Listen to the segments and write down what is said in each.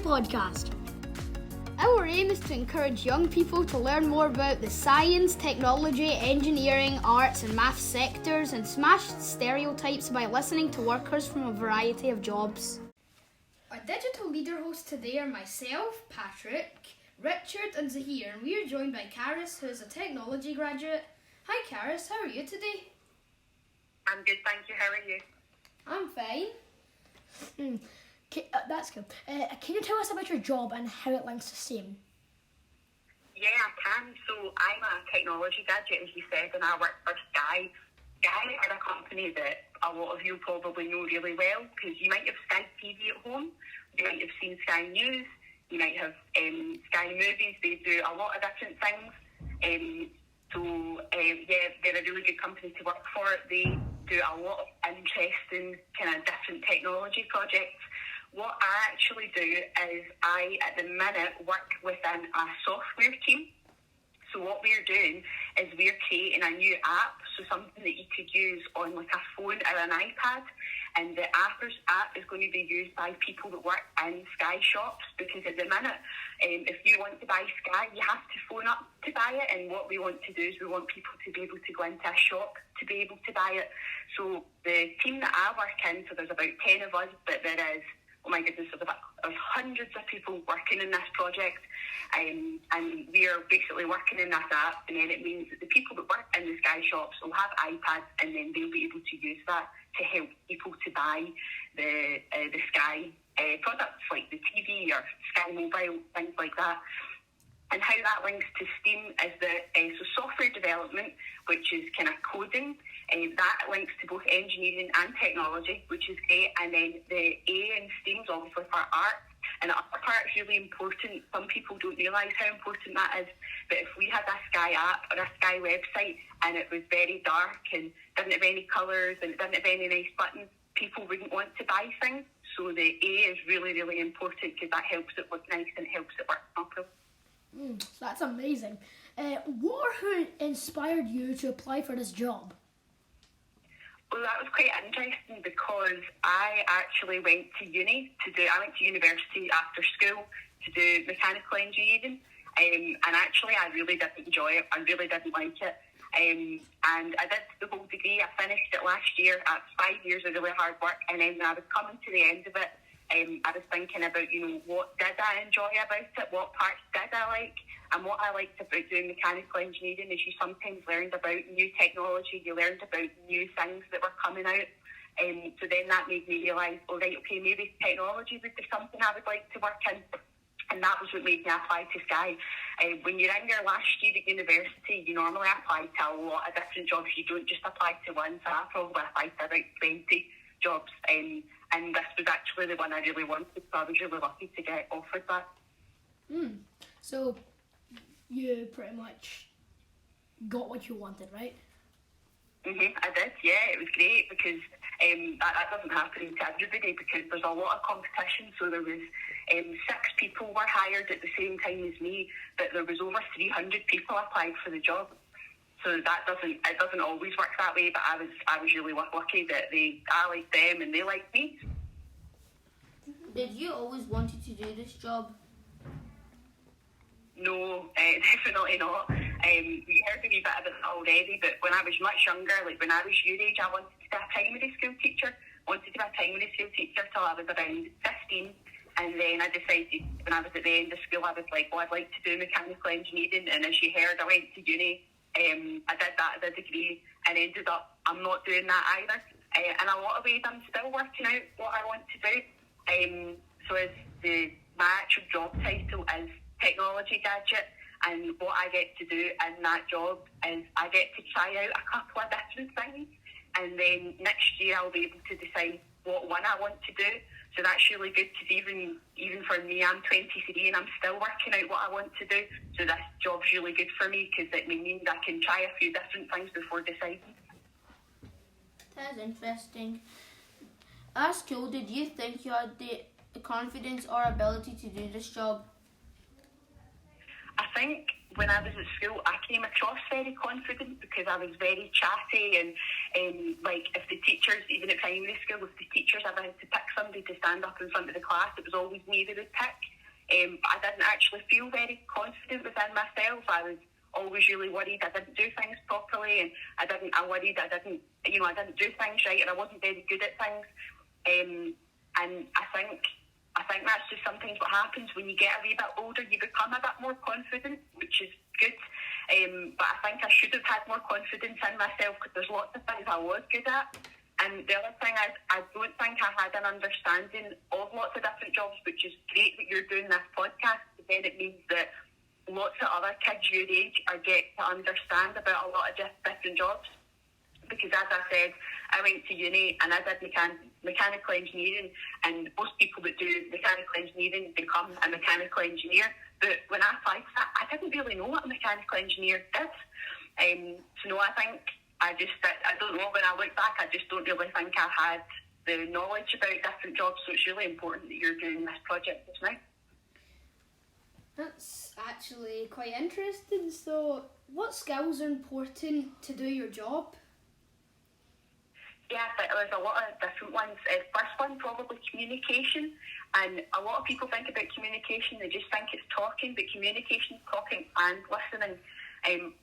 podcast. Our aim is to encourage young people to learn more about the science, technology, engineering, arts and maths sectors and smash stereotypes by listening to workers from a variety of jobs. Our digital leader hosts today are myself, Patrick, Richard and Zahir, and we are joined by Karis, who is a technology graduate. Hi Karis, how are you today? I'm good, thank you. How are you? I'm fine. That's good. Can you tell us about your job and how it links to STEM? Yeah, I can. So I'm a technology graduate, as you said, and I work for Sky. Sky are a company that a lot of you probably know really well, because you might have Sky TV at home, you might have seen Sky News, you might have Sky Movies. They do a lot of different things. They're a really good company to work for. They do a lot of interesting kind of different technology projects. What I actually do is I, at the minute, work within a software team. So what we're doing is we're creating a new app, so something that you could use on like a phone or an iPad. And the app is going to be used by people that work in Sky shops, because at the minute, if you want to buy Sky, you have to phone up to buy it. And what we want to do is we want people to be able to go into a shop to be able to buy it. So the team that I work in, so there's about 10 of us, but there is, oh my goodness, there's hundreds of people working in this project, and we are basically working in this app, and then it means that the people that work in the Sky shops will have iPads, and then they'll be able to use that to help people to buy the Sky products, like the TV or Sky Mobile, things like that. And how that links to STEAM is that so software development, which is kind of coding, that links to both engineering and technology, which is great. And then the A in STEAM is obviously for art, and the art part is really important. Some people don't realise how important that is. But if we had a Sky app or a Sky website and it was very dark and didn't have any colours and it didn't have any nice buttons, people wouldn't want to buy things. So the A is really, really important, because that helps it look nice and helps it work properly. So that's amazing. What or who inspired you to apply for this job? Well, that was quite interesting, because I actually went to university after school to do mechanical engineering, and actually I really didn't enjoy it. I really didn't like it. And I did the whole degree. I finished it last year. It's 5 years of really hard work, and then when I was coming to the end of it, I was thinking about, what did I enjoy about it? What parts did I like? And what I liked about doing mechanical engineering is you sometimes learned about new technology, you learned about new things that were coming out. So then that made me realise, maybe technology would be something I would like to work in. And that was what made me apply to Sky. When you're in your last year at university, you normally apply to a lot of different jobs. You don't just apply to one, so I probably applied to about 20 jobs. And this was actually the one I really wanted, so I was really lucky to get offered that. So you pretty much got what you wanted, right? I did, yeah. It was great, because that doesn't happen to everybody, because there's a lot of competition. So there was 6 people were hired at the same time as me, but there was over 300 people applied for the job. So it doesn't always work that way, but I was really lucky that I liked them and they liked me. Did you always wanted to do this job? No, definitely not. We heard a wee bit about it already, but when I was much younger, like when I was your age, I wanted to be a primary school teacher. I wanted to be a primary school teacher till I was around 15. And then I decided, when I was at the end of school, I was like, I'd like to do mechanical engineering. And as you heard, I went to uni. I did that as a degree, and ended up, I'm not doing that either. In a lot of ways, I'm still working out what I want to do. So my actual job title is technology graduate, and what I get to do in that job is I get to try out a couple of different things, and then next year I'll be able to decide what one I want to do. So that's really good, because even for me, I'm 23 and I'm still working out what I want to do. So this job's really good for me, because it means I can try a few different things before deciding. That's interesting. At school, did you think you had the confidence or ability to do this job? I think when I was at school, I came across very confident, because I was very chatty, and like if the teachers, even at primary school, if the teachers ever had to pick somebody to stand up in front of the class, it was always me they would pick. but I didn't actually feel very confident within myself. I was always really worried I didn't do things properly, and I worried I didn't do things right, and I wasn't very good at things. And I think that's just sometimes what happens when you get a wee bit older. You become a bit more confident, which is good. But I think I should have had more confidence in myself, because there's lots of things I was good at. And the other thing is, I don't think I had an understanding of lots of different jobs, which is great that you're doing this podcast, but then it means that lots of other kids your age are getting to understand about a lot of different jobs. Because as I said, I went to uni and I did mechanical engineering, and most people that do mechanical engineering become a mechanical engineer. But when I applied for that, I didn't really know what a mechanical engineer did. So no, I don't know, when I look back, I just don't really think I had the knowledge about different jobs. So it's really important that you're doing this project just now. That's actually quite interesting. So what skills are important to do your job? Yeah, there's a lot of different ones. First one, probably communication. And a lot of people think about communication, they just think it's talking, but communication is talking and listening.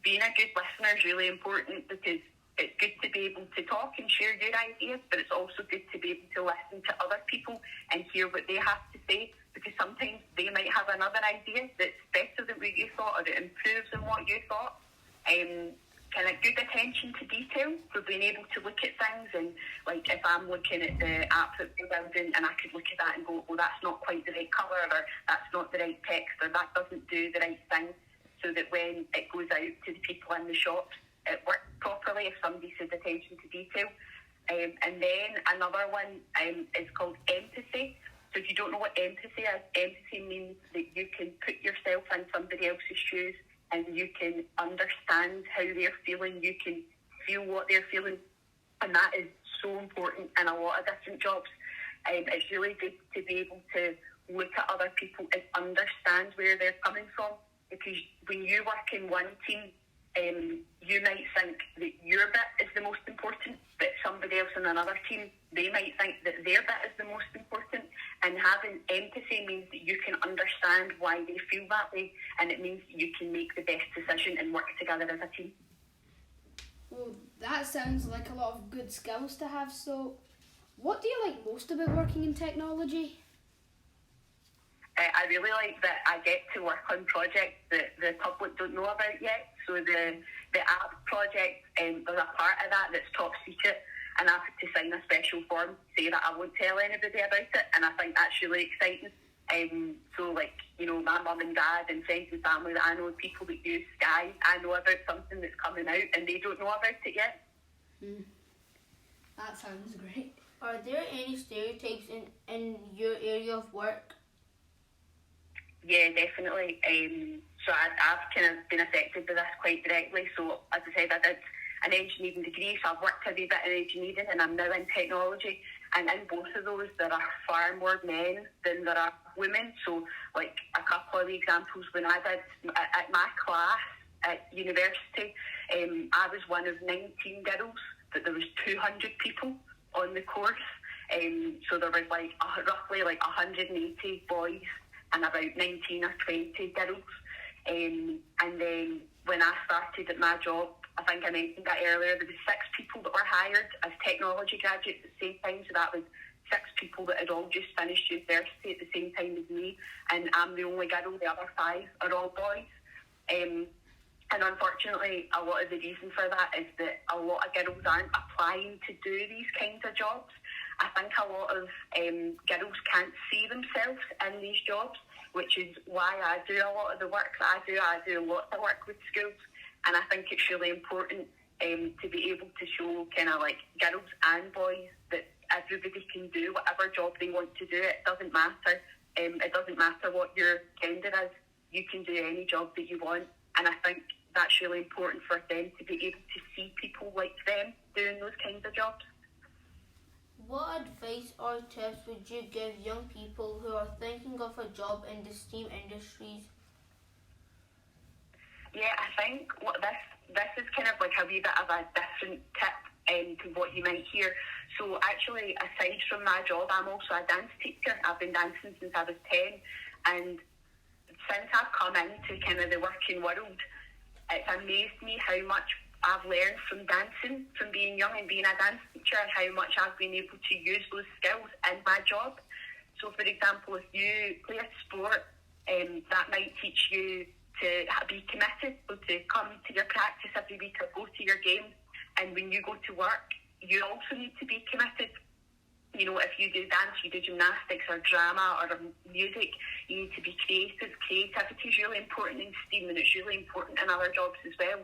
Being a good listener is really important, because it's good to be able to talk and share your ideas, but it's also good to be able to listen to other people and hear what they have to say, because sometimes they might have another idea that's better than what you thought, or that improves on what you thought. Kind of good attention to detail, so being able to look at things, and like if I'm looking at the app that we're building and I could look at that and go, well, that's not quite the right colour, or that's not the right text, or that doesn't do the right thing, so that when it goes out to the people in the shops, it works properly if somebody says attention to detail. And then another one is called empathy. So if you don't know what empathy is, empathy means that you can put yourself in somebody else's shoes, and you can understand how they're feeling, you can feel what they're feeling, and that is so important in a lot of different jobs. It's really good to be able to look at other people and understand where they're coming from, because when you work in one team, you might think that your bit is the most important, but somebody else in another team, they might think that their bit is the most important. And having empathy means that you can understand why they feel that way, and it means you can make the best decision and work together as a team. Well, that sounds like a lot of good skills to have. So what do you like most about working in technology? I really like that I get to work on projects that the public don't know about yet. So the app project, there's a part of that that's top secret, and I have to sign a special form to say that I won't tell anybody about it, and I think that's really exciting. So like, my mum and dad and friends and family that I know, people that use Sky, I know about something that's coming out and they don't know about it yet. That sounds great. Are there any stereotypes in your area of work? Yeah, definitely. So I've kind of been affected by this quite directly. So as I said, I did an engineering degree, so I've worked a wee bit in engineering, and I'm now in technology. And in both of those, there are far more men than there are women. So like a couple of examples, when I did at my class at university, I was one of 19 girls, but there was 200 people on the course. So there was roughly 180 boys and about 19 or 20 girls. And then when I started at my job, I think I mentioned that earlier, there was 6 people that were hired as technology graduates at the same time. So that was 6 people that had all just finished university at the same time as me. And I'm the only girl, the other 5 are all boys. And unfortunately, a lot of the reason for that is that a lot of girls aren't applying to do these kinds of jobs. I think a lot of girls can't see themselves in these jobs, which is why I do a lot of the work that I do. I do lots of work with schools, and I think it's really important to be able to show girls and boys that everybody can do whatever job they want to do. It doesn't matter. It doesn't matter what your gender is. You can do any job that you want, and I think that's really important for them to be able to see people like them doing those kinds of jobs. What advice or tips would you give young people who are thinking of a job in the STEAM industries? Yeah, I think this is kind of like a wee bit of a different tip to what you might hear. So actually, aside from my job, I'm also a dance teacher. I've been dancing since I was 10, and since I've come into kind of the working world, it's amazed me how much I've learned from dancing, from being young and being a dance teacher, and how much I've been able to use those skills in my job. So, for example, if you play a sport, that might teach you to be committed, so to come to your practice every week or go to your game. And when you go to work, you also need to be committed. You know, if you do dance, you do gymnastics or drama or music, you need to be creative. Creativity is really important in STEAM, and it's really important in other jobs as well.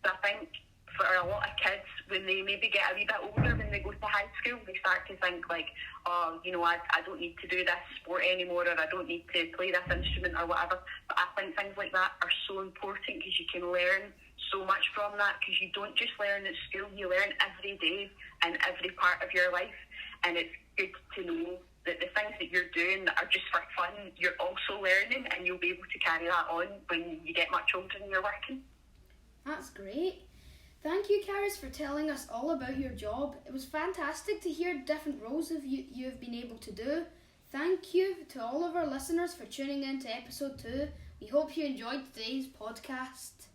So I think for a lot of kids, when they maybe get a wee bit older, when they go to high school, they start to think like, oh, you know, I don't need to do this sport anymore, or I don't need to play this instrument or whatever. But I think things like that are so important because you can learn so much from that, because you don't just learn at school, you learn every day in every part of your life. And it's good to know that the things that you're doing that are just for fun, you're also learning, and you'll be able to carry that on when you get much older and you're working. That's great. Thank you, Karis, for telling us all about your job. It was fantastic to hear different roles of you've been able to do. Thank you to all of our listeners for tuning in to episode 2. We hope you enjoyed today's podcast.